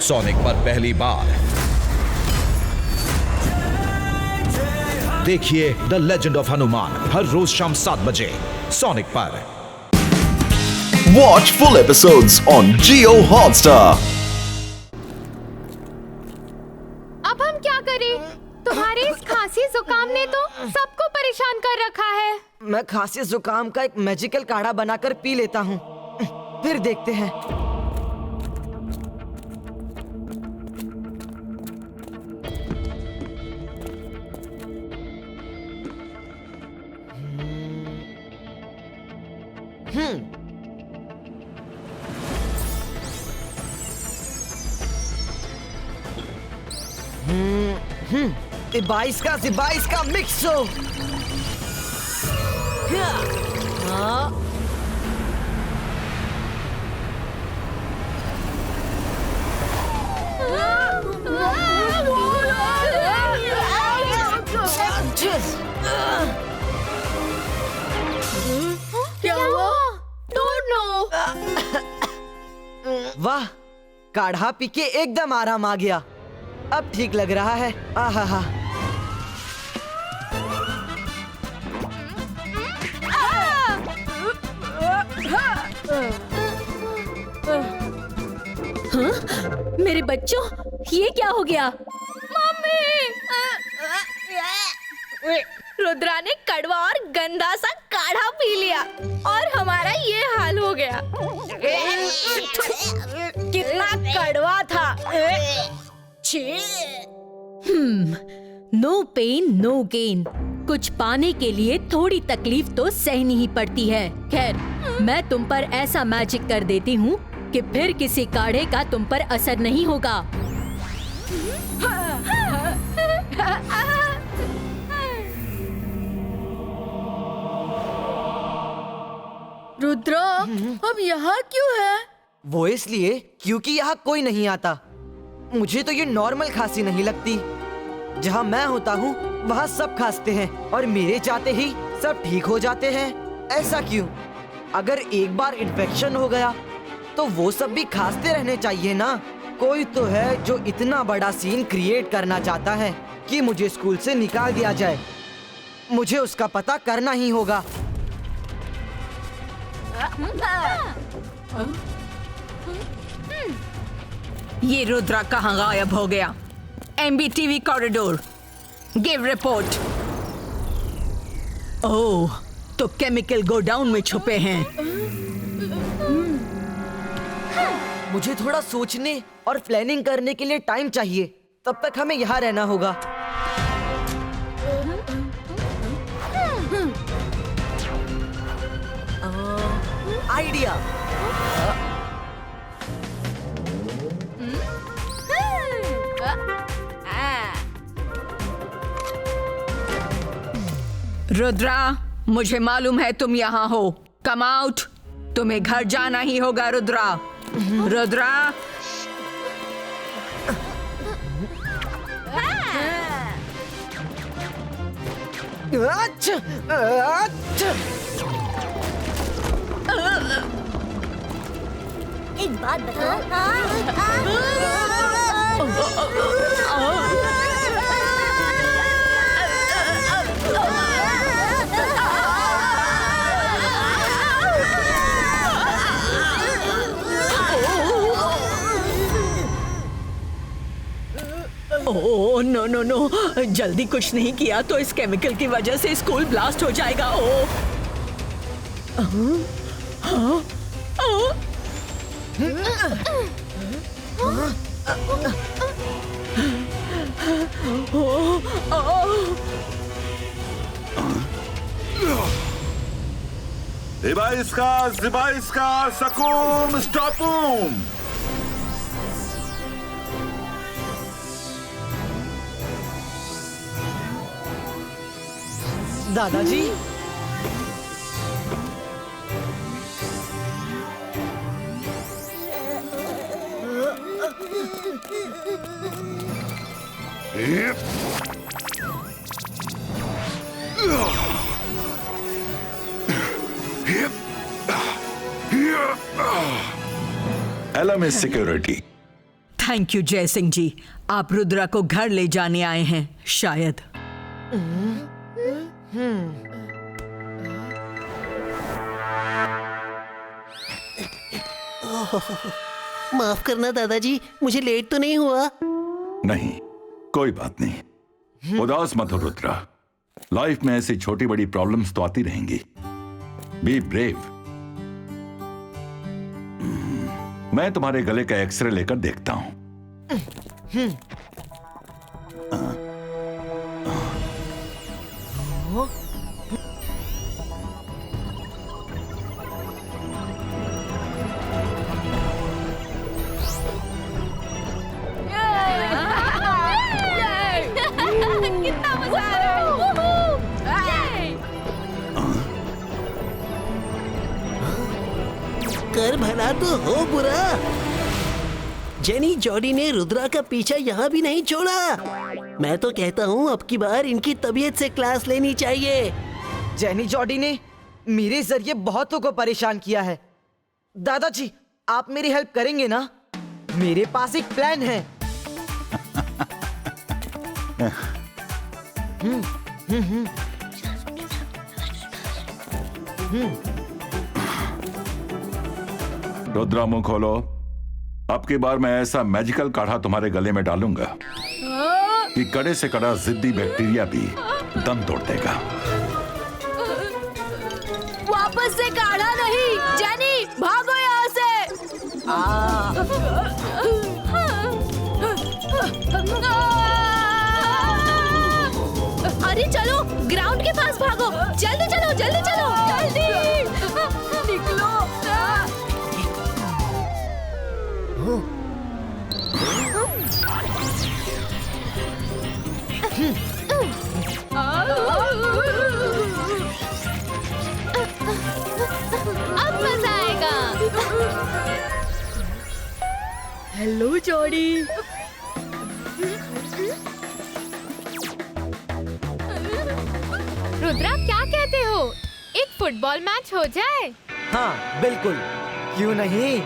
Sonic पर पहली बार देखिए द लेजेंड ऑफ हनुमान हर रोज शाम 7 बजे सोनिक पर। Watch full episodes on Jio Hotstar. अब हम क्या करें? तुम्हारी इस खांसी जुकाम ने तो सबको परेशान कर रखा है। मैं खांसी जुकाम का एक मैजिकल काढ़ा बनाकर पी लेता हूँ, फिर देखते हैं। बाईस का मिक्स हो। क्या हुआ? Don't know. वाह, काढ़ा पी के एकदम आराम आ गया। अब ठीक लग रहा है। आहा। मेरे बच्चों, ये क्या हो गया? मम्मी! रुद्रा ने कड़वा और गंदा सा काढ़ा पी लिया और हमारा ये हाल हो गया। कितना कड़वा था। No pain no gain. कुछ पाने के लिए थोड़ी तकलीफ तो सहनी ही पड़ती है। खैर, मैं तुम पर ऐसा मैजिक कर देती हूँ कि फिर किसी काढ़े का तुम पर असर नहीं होगा। रुद्रा, अब यहाँ क्यों है? वो इसलिए क्योंकि यहाँ कोई नहीं आता। मुझे तो ये नॉर्मल खांसी नहीं लगती। जहाँ मैं होता हूँ वहाँ सब खांसते हैं और मेरे जाते ही सब ठीक हो जाते हैं। ऐसा क्यों? अगर एक बार इन्फेक्शन हो गया तो वो सब भी खांसते रहने चाहिए ना। कोई तो है जो इतना बड़ा सीन क्रिएट करना चाहता है कि मुझे स्कूल से निकाल दिया जाए। मुझे उसका पता करना ही होगा। ये रुद्रा कहाँ गायब हो गया? MBTV corridor, give report. Oh, तो केमिकल गोडाउन में छुपे हैं। मुझे थोड़ा सोचने और प्लानिंग करने के लिए टाइम चाहिए। तब तक हमें यहाँ रहना होगा। आइडिया। रुद्रा, मुझे मालूम है तुम यहाँ हो। Come out. तुम्हें घर जाना ही होगा रुद्रा। रुद्रा। अच्छा, अच्छा। एक बात बताओ। ओह नो नो नो, जल्दी कुछ नहीं किया तो इस केमिकल की वजह से स्कूल ब्लास्ट हो जाएगा। Zibaiska, Sakum, Stopum! दादाजी, LMS Security. थैंक यू जय सिंह जी, आप रुद्रा को घर ले जाने आए हैं शायद। माफ करना दादाजी, मुझे लेट तो नहीं हुआ? नहीं, कोई बात नहीं। उदास मत हो रुद्रा, लाइफ में ऐसी छोटी बड़ी प्रॉब्लम्स तो आती रहेंगी। Be brave. मैं तुम्हारे गले का एक्सरे लेकर देखता हूं। कितना मजा आ रहा है। कर भला तो हो बुरा। जेनी जॉडी ने रुद्रा का पीछा यहाँ भी नहीं छोड़ा। मैं तो कहता हूँ अब की बार इनकी तबीयत से क्लास लेनी चाहिए। जेनी जॉडी ने मेरे जरिए बहुतों को परेशान किया है। दादाजी, आप मेरी हेल्प करेंगे ना? मेरे पास एक प्लान है। रुद्रा मुंह खोलो। अब की बार मैं ऐसा मैजिकल काढ़ा तुम्हारे गले में डालूंगा कि कड़े से कड़ा जिद्दी बैक्टीरिया भी दम तोड़ देगा। वापस से काढ़ा नहीं, जेनी भागो यहाँ से। अरे चलो, ग्राउंड के पास भागो। जल्दी चलो, जल्दी चलो, जल्दी निकलो। अब मजा आएगा। Hello Jordi. रुद्रा, क्या कहते हो? एक फुटबॉल मैच हो जाए? हाँ बिल्कुल, क्यों नहीं?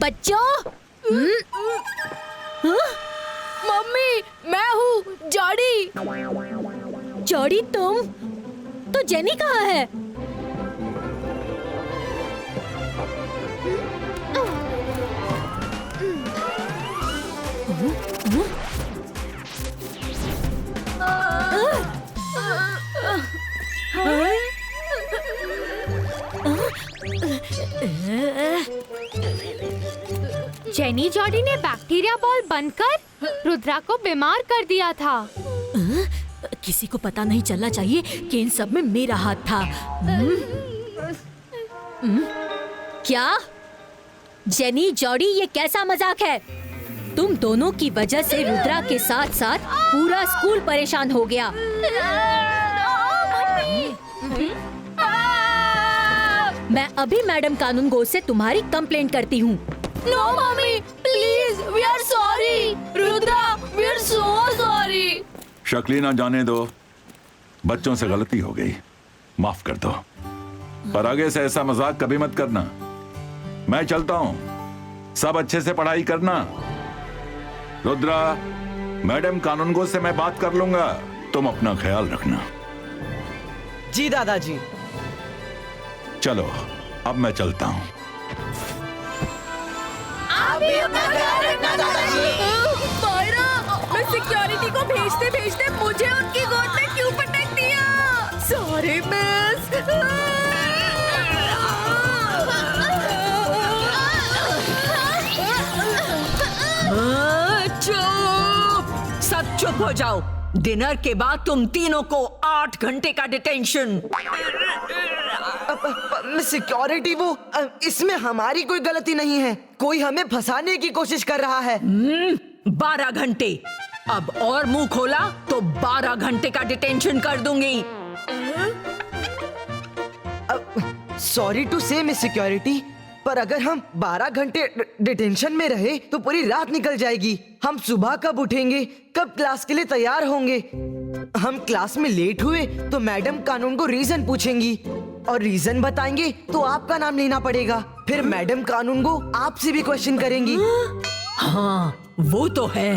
बच्चों, मम्मी, मैं हूँ जॉडी। जॉडी तुम? तो जेनी कहाँ है? जेनी जॉडी ने बैक्टीरिया बॉल बनकर रुद्रा को बीमार कर दिया था। किसी को पता नहीं चलना चाहिए कि इन सब में मेरा हाथ था। क्या? जेनी जॉडी, ये कैसा मजाक है? तुम दोनों की वजह से रुद्रा के साथ साथ पूरा स्कूल परेशान हो गया। मैं अभी मैडम कानूनगो से तुम्हारी कंप्लेंट करती हूँ। No mummy, please, we are sorry. Rudra, we are so sorry. शक्लीना, जाने दो, बच्चों से गलती हो गई, माफ कर दो। पर आगे से ऐसा मजाक कभी मत करना। मैं चलता हूँ, सब अच्छे से पढ़ाई करना। रुद्रा, मैडम कानूनगो से मैं बात कर लूंगा, तुम अपना ख्याल रखना। जी दादाजी। चलो अब मैं चलता हूँ। मायरा, मैं सिक्योरिटी को भेजते भेजते मुझे उनकी गोद में क्यों पटक दिया? Sorry miss. चुप, सब चुप हो जाओ। डिनर के बाद तुम तीनों को 8 घंटे का डिटेंशन। सिक्योरिटी वो इसमें हमारी कोई गलती नहीं है। कोई हमें फंसाने की कोशिश कर रहा है। 12 घंटे। अब और मुंह खोला तो 12 घंटे का डिटेंशन कर दूंगी। सॉरी टू से मिस सिक्योरिटी, पर अगर हम 12 घंटे डिटेंशन में रहे तो पूरी रात निकल जाएगी। हम सुबह कब उठेंगे, कब क्लास के लिए तैयार होंगे? हम क्लास में लेट हुए तो मैडम कानून को रीजन पूछेंगी और रीजन बताएंगे तो आपका नाम लेना पड़ेगा। फिर मैडम कानून को आपसे भी क्वेश्चन करेंगी। हाँ, वो तो है।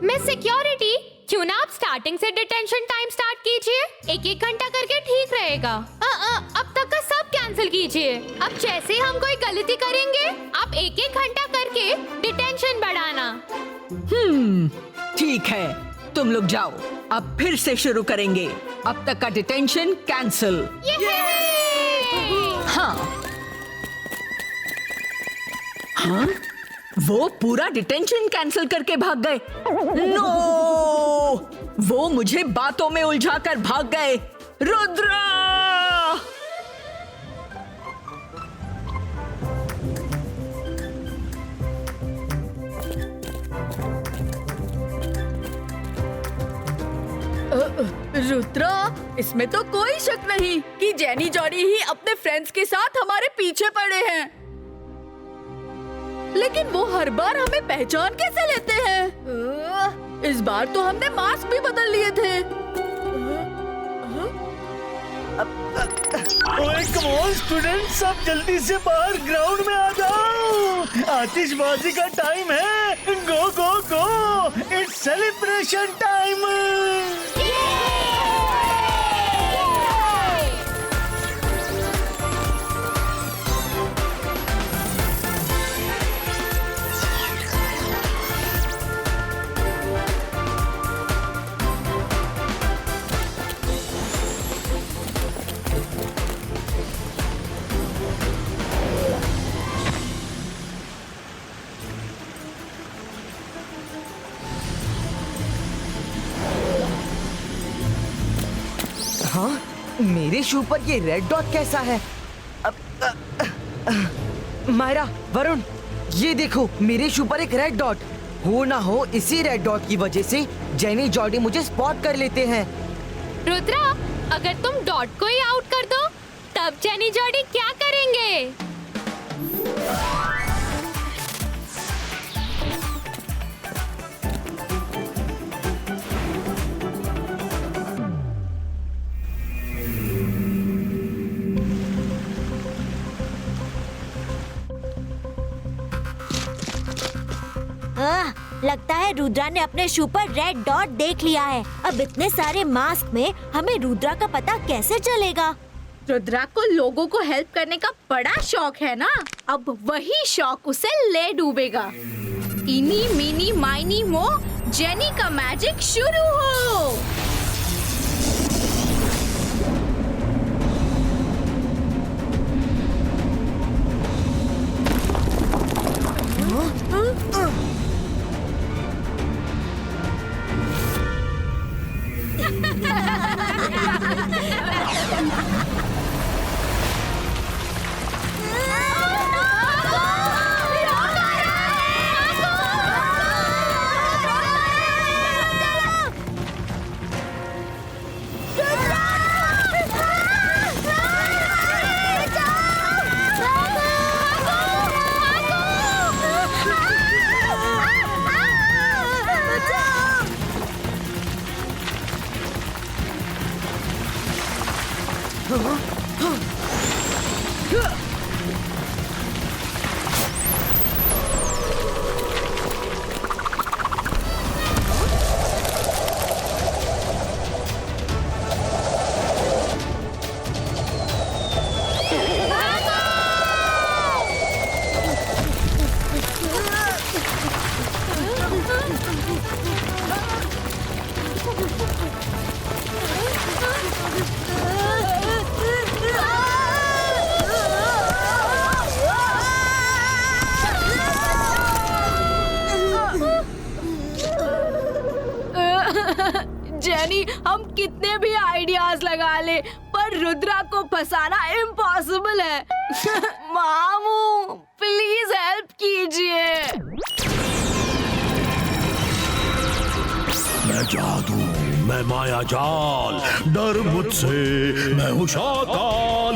मिस सिक्योरिटी, क्यों ना आप स्टार्टिंग से डिटेंशन टाइम स्टार्ट कीजिए। 1-1 घंटा करके ठीक रहेगा। अब तक का सब कैंसिल कीजिए। अब जैसे ही हम कोई गलती करेंगे, आप 1-1 घंटा करके डिटेंशन बढ़ाना। ठीक है, तुम लोग जाओ। अब फिर से शुरू करेंगे। अब तक का डिटेंशन कैंसिल। हाँ, वो पूरा डिटेंशन कैंसिल करके भाग गए। नो, वो मुझे बातों में उलझाकर भाग गए। रुद्रा! रुद्रा, इसमें तो कोई शक नहीं कि जेनी जॉनी ही अपने फ्रेंड्स के साथ हमारे पीछे पड़े हैं। लेकिन वो हर बार हमें पहचान कैसे लेते हैं? इस बार तो हमने मास्क भी बदल लिए थे। ओए कम ऑन स्टूडेंट, सब जल्दी से बाहर ग्राउंड में आ जाओ। आतिशबाजी का टाइम है। गो गो गो, इट्स सेलिब्रेशन टाइम। हाँ, मेरे शू पर ये रेड डॉट कैसा है? मायरा, वरुण, ये देखो, मेरे शू पर एक रेड डॉट। हो ना हो इसी रेड डॉट की वजह से जेनी जॉर्डी मुझे स्पॉट कर लेते हैं। रुद्रा, अगर तुम डॉट को ही आउट कर दो, तब जेनी जॉर्डी क्या करेंगे? लगता है रुद्रा ने अपने शू पर रेड डॉट देख लिया है। अब इतने सारे मास्क में हमें रुद्रा का पता कैसे चलेगा? रुद्रा को लोगों को हेल्प करने का बड़ा शौक है ना, अब वही शौक उसे ले डूबेगा। इनी मीनी माइनी मो, जेनी का मैजिक शुरू हो। जेनी, हम कितने भी आइडियाज लगा ले पर रुद्रा को फंसाना इम्पॉसिबल है। मामू प्लीज हेल्प कीजिए। मैं जादू, मैं माया जाल, डर मुझसे, मैं हूँ शाकाल।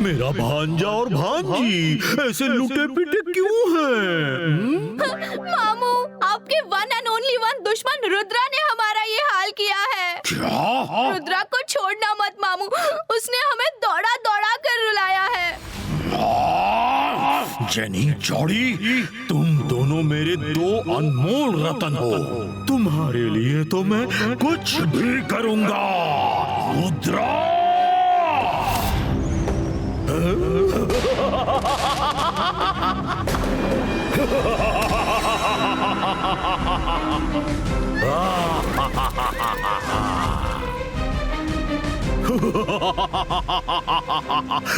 मेरा भांजा और भांजी ऐसे लुटे पिटे क्यों हैं? मामू, आपके वन एंड ओनली वन दुश्मन रुद्रा ने हमारा ये हाल किया है। क्या? रुद्रा को छोड़ना मत मामू, उसने हमें दौड़ा दौड़ा कर रुलाया है। जेनी जॉडी, तुम दोनों मेरे दो अनमोल रतन हो। तुम्हारे लिए तो मैं कुछ भी करूंगा। रुद्रा!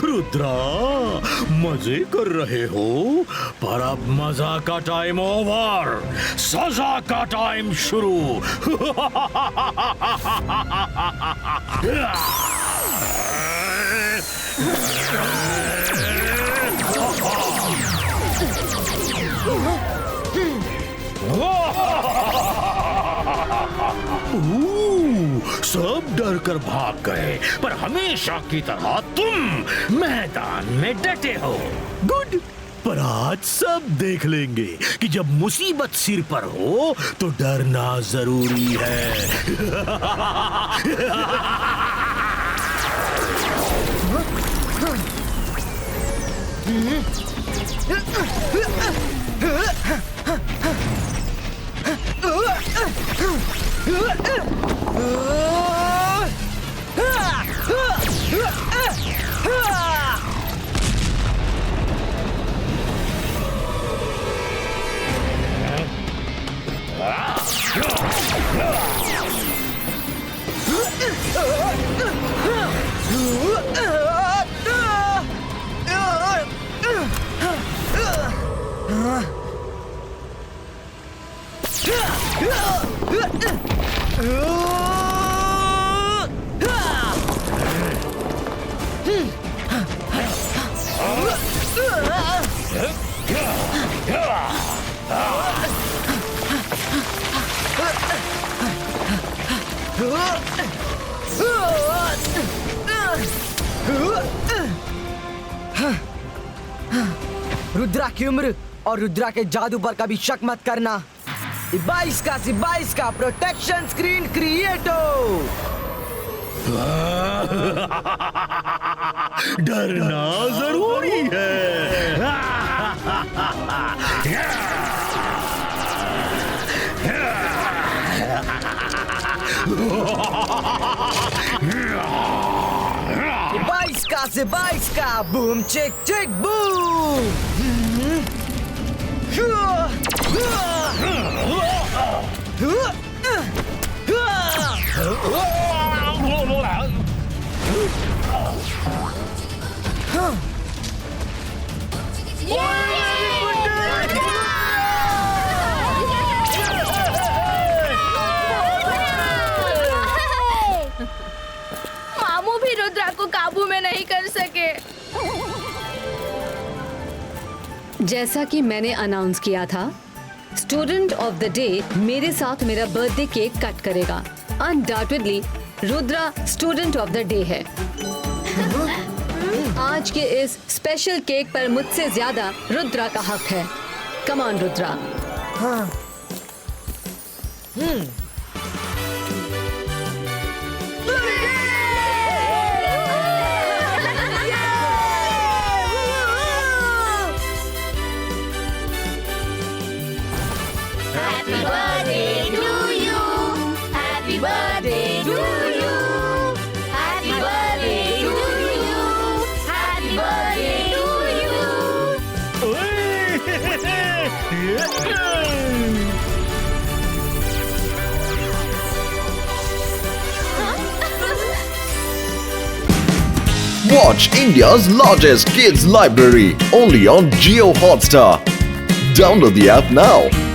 रुद्रा, मजे कर रहे हो, पर अब मजा का टाइम ओवर, सजा का टाइम शुरू। सब डर कर भाग गए, पर हमेशा की तरह तुम मैदान में डटे हो। गुड, पर आज सब देख लेंगे कि जब मुसीबत सिर पर हो तो डरना जरूरी है। रुद्रा की उम्र और रुद्रा के जादू पर कभी शक मत करना। 22 का प्रोटेक्शन स्क्रीन क्रिएटो। डरना जरूरी है। बाईस का बूम चिक चिक बूम। मामू भी रुद्रा को काबू में नहीं कर सके। जैसा कि मैंने अनाउंस किया था, स्टूडेंट ऑफ द डे मेरे साथ मेरा बर्थडे केक कट करेगा। Undoubtedly Rudra student of the day है। आज के इस स्पेशल केक पर मुझसे ज्यादा रुद्रा का हक है। Come on Rudra. हाँ। Happy birthday to you. Happy birthday to you. Happy birthday to you. Happy birthday to you. Watch India's largest kids library only on Jio Hotstar. Download the app now.